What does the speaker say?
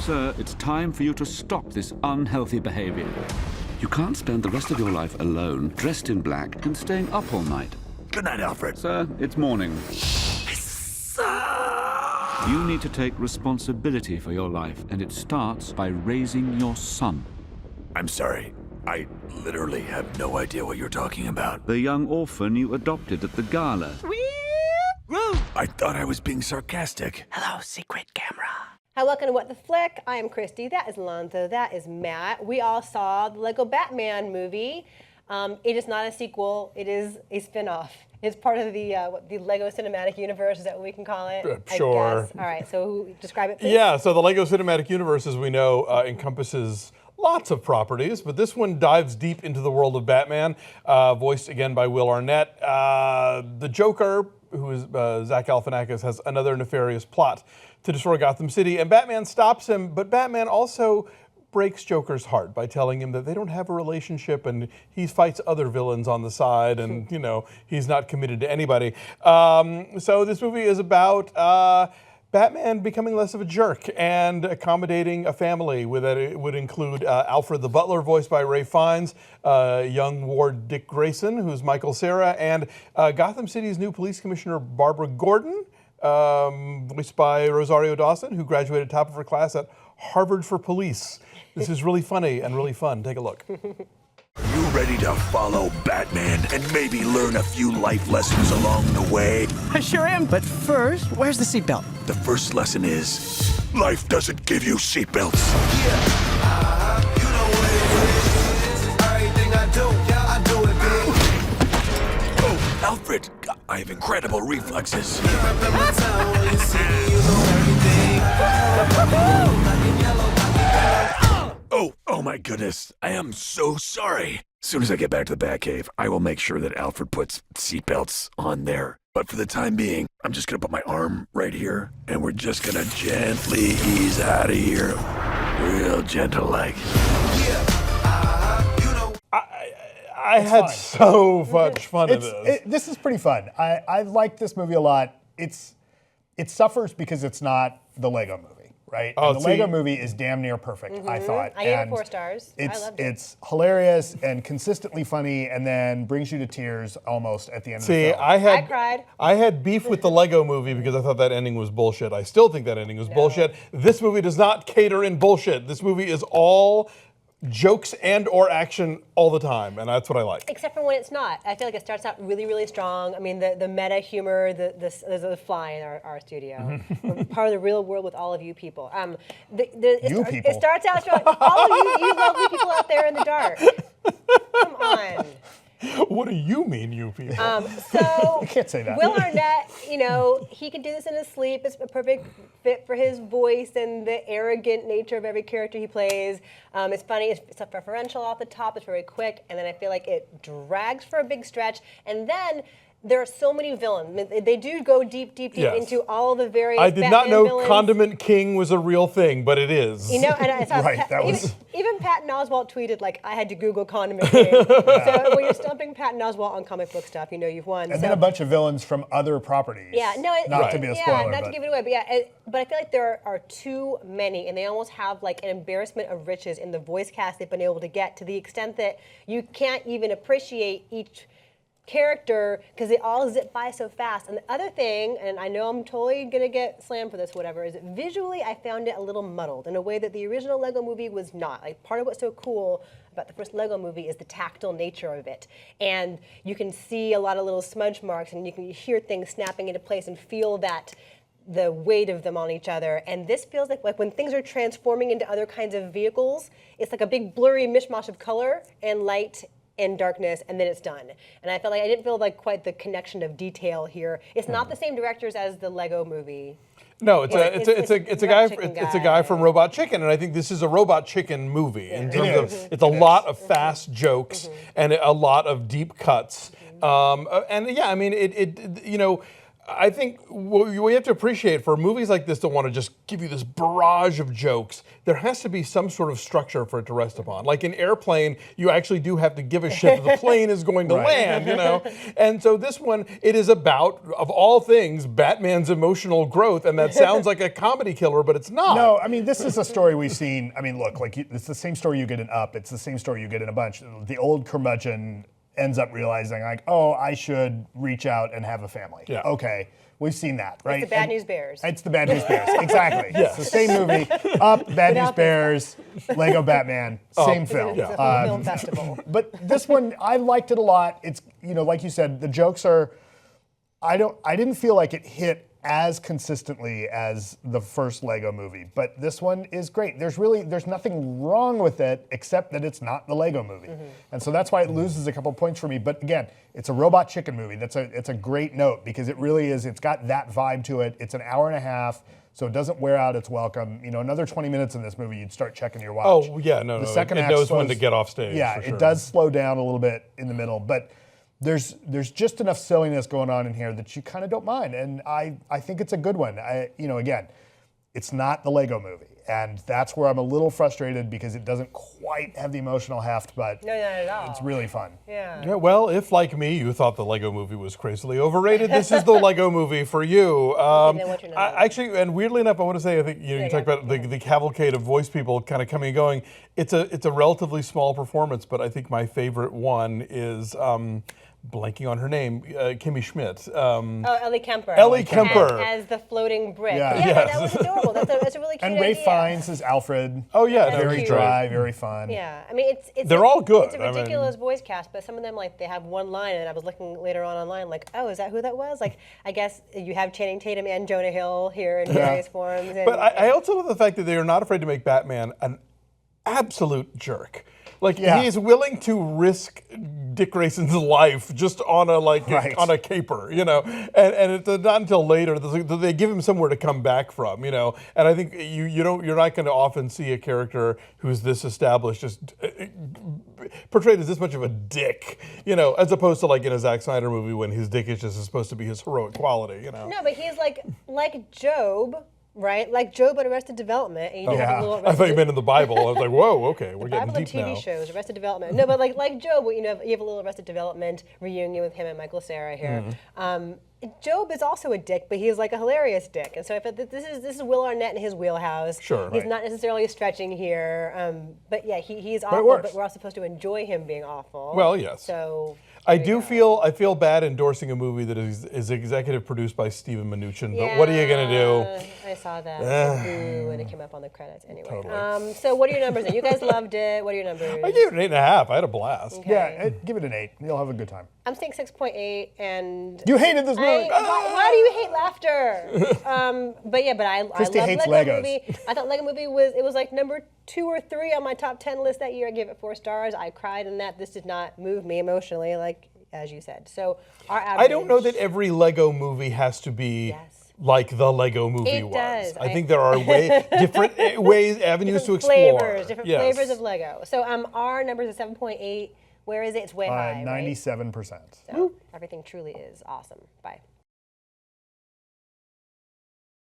Sir, it's time for you to stop this unhealthy behavior. You can't spend the rest of your life alone, dressed in black, and staying up all night. Good night, Alfred. Sir, it's morning. You need to take responsibility for your life, and it starts by raising your son. I'm sorry. I literally have no idea what you're talking about. The young orphan you adopted at the gala. I thought I was being sarcastic. Hello, secret camera. Hi, welcome to What the Flick. I am Christy. That is Lonzo. That is Matt. We all saw the Lego Batman movie. It is not a sequel. It is a spin-off. It's part of the Lego Cinematic Universe. Is that what we can call it? Sure. I guess. All right. So describe it, please. Yeah. So the Lego Cinematic Universe, as we know, encompasses lots of properties, but this one dives deep into the world of Batman, voiced again by Will Arnett. The Joker, who is Zach Galifianakis, has another nefarious plot to destroy Gotham City, and Batman stops him, but Batman also breaks Joker's heart by telling him that they don't have a relationship, and he fights other villains on the side, and he's not committed to anybody. So this movie is about Batman becoming less of a jerk and accommodating a family that it would include Alfred the Butler, voiced by Ray Fiennes, young ward Dick Grayson, who's Michael Cera, and Gotham City's new police commissioner, Barbara Gordon, voiced by Rosario Dawson, who graduated top of her class at Harvard for Police. This is really funny and really fun. Take a look. You ready to follow Batman and maybe learn a few life lessons along the way? I sure am, but first, where's the seatbelt? The first lesson is, life doesn't give you seatbelts. You know what it is. Everything I do it big. Oh, Alfred, I have incredible reflexes. Oh my goodness. I am so sorry. As soon as I get back to the Batcave, I will make sure that Alfred puts seatbelts on there. But for the time being, I'm just gonna put my arm right here, and we're just gonna gently ease out of here. Real gentle like. I had so much fun in this. This is pretty fun. I like this movie a lot. It suffers because it's not the Lego movie, right? Oh, and the Lego movie is damn near perfect, I thought. I gave it 4 stars. I loved it. It's hilarious and consistently funny, and then brings you to tears almost at the end of the film. I cried. I had beef with the Lego movie because I thought that ending was bullshit. I still think that ending was bullshit. This movie does not cater in bullshit. This movie is all jokes and or action all the time, and that's what I like. Except for when it's not. I feel like it starts out really, really strong. I mean, the meta humor, there's a fly in our studio. We're part of the real world with all of you people. It starts out strong. All of you lovely people out there in the dark. Come on. What do you mean, you people? So you can't say that. Will Arnett, he can do this in his sleep. It's a perfect fit for his voice and the arrogant nature of every character he plays. It's funny. It's referential off the top. It's very quick, and then I feel like it drags for a big stretch, and then there are so many villains. They do go deep into all the various I did Batman not know villains. Condiment King was a real thing, but it is. And I saw Right, even Patton Oswalt tweeted, like, I had to Google Condiment King. So when you're stumping Patton Oswalt on comic book stuff, you've won. And then a bunch of villains from other properties. Yeah, no, not to be a spoiler. not to give it away, but I feel like there are too many, and they almost have like an embarrassment of riches in the voice cast they've been able to get, to the extent that you can't even appreciate each character because they all zip by so fast. And the other thing, and I know I'm totally gonna get slammed for this, whatever, is that visually I found it a little muddled in a way that the original Lego movie was not. Like, part of what's so cool about the first Lego movie is the tactile nature of it. And you can see a lot of little smudge marks, and you can hear things snapping into place and feel the weight of them on each other. And this feels like when things are transforming into other kinds of vehicles, it's like a big blurry mishmash of color and light and darkness, and then it's done. And I felt like I didn't feel like quite the connection of detail here. It's not the same directors as the Lego movie. No, it's a guy from Robot Chicken, and I think this is a Robot Chicken movie in terms of it's a lot of fast jokes and a lot of deep cuts. And yeah, I mean I think what we have to appreciate for movies like this that want to just give you this barrage of jokes, there has to be some sort of structure for it to rest upon. Like in Airplane, you actually do have to give a shit that the plane is going to land, you know? And so this one, it is about, of all things, Batman's emotional growth, and that sounds like a comedy killer, but it's not. No, I mean, this is a story we've seen. I mean, look, like it's the same story you get in Up. It's the same story you get in a bunch. The old curmudgeon ends up realizing, like, oh, I should reach out and have a family. Yeah. Okay, we've seen that, right? It's the Bad News Bears. It's the Bad News Bears, exactly. It's the same movie. Up, Bad News Without Lego Lego Batman, same film. It's a film festival. But this one, I liked it a lot. It's, you know, like you said, the jokes are. I didn't feel like it hit as consistently as the first Lego movie, but this one is great. There's nothing wrong with it except that it's not the Lego movie, and so that's why it loses a couple points for me. But again, it's a robot chicken movie. It's a great note because it really is. It's got that vibe to it. It's an hour and a half. So it doesn't wear out its welcome. You know, another 20 minutes in this movie, you'd start checking your watch. Oh, yeah, no. The second it act knows when slows- to get off stage. Yeah, for sure. it does slow down a little bit in the middle, but there's just enough silliness going on in here that you kind of don't mind, and I think it's a good one. Again, it's not the Lego movie, and that's where I'm a little frustrated because it doesn't quite have the emotional heft, but No, not at all. it's really fun. Yeah. Yeah, well, if like me, you thought the Lego movie was crazily overrated, this is the Lego movie for you. then what's your number? Actually, and weirdly enough, I want to say, I think you talked about the cavalcade of voice people kind of coming and going. It's a relatively small performance, but I think my favorite one is blanking on her name, Kimmy Schmidt. Ellie Kemper. Ellie Kemper. As the floating brick. Yeah. Yeah, Yes. that was adorable. That's a really cute And Ray idea. Fiennes is Alfred. Oh yeah, That's no, Very he's cute. great. dry, very fun. Yeah, I mean, it's They're all good. It's a I mean- ridiculous voice cast, but some of them, like, they have one line, and I was looking later on online, like, oh, is that who that was? Like, I guess you have Channing Tatum and Jonah Hill here in various forms. And, But I also love the fact that they are not afraid to make Batman an absolute jerk. Like Yeah. he is willing to risk Dick Grayson's life just on a Right. on a caper, you know. And it's not until later that they give him somewhere to come back from, you know. And I think you're not going to often see a character who's this established just portrayed as this much of a dick, you know, as opposed to like in a Zack Snyder movie when his dick is just supposed to be his heroic quality, you know. no, but he's like Job, right? Like Job at Arrested Development. And you just have a little I thought you meant in the Bible. I was like, whoa, okay, we're getting Bible and deep TV now. shows, Arrested Development. No, but like Job, you know, you have a little Arrested Development reunion with him and Michael Cera here. Job is also a dick, but he's like a hilarious dick. And so if this is Will Arnett in his wheelhouse. Sure. He's Right. not necessarily stretching here. But yeah, he's it awful, works. but we're all supposed to enjoy him being awful. Well, yes. So I there you do go. I feel bad endorsing a movie that is executive produced by Steven Mnuchin, but what are you gonna do? I saw that. Boo, and it came up on the credits anyway. Totally. So what are your numbers then? You guys loved it. What are your numbers? I gave it an 8.5. I had a blast. Yeah, give it an 8. You'll have a good time. I'm saying 6.8, and You hated this movie. why do you hate laughter? But I Christy love hates Lego Legos. Movie. I thought Lego Movie was like number 2 or 3 on my top 10 list that year. I gave it 4 stars. I cried in that. This did not move me emotionally, like as you said. So our average. I don't know that every Lego movie has to be Yes. like the Lego movie It was. does. I think there are different avenues to different explore. flavors, different Yes. flavors of Lego. So our numbers are 7.8. Where is it? It's way high. Right? 97%. So everything truly is awesome. Bye.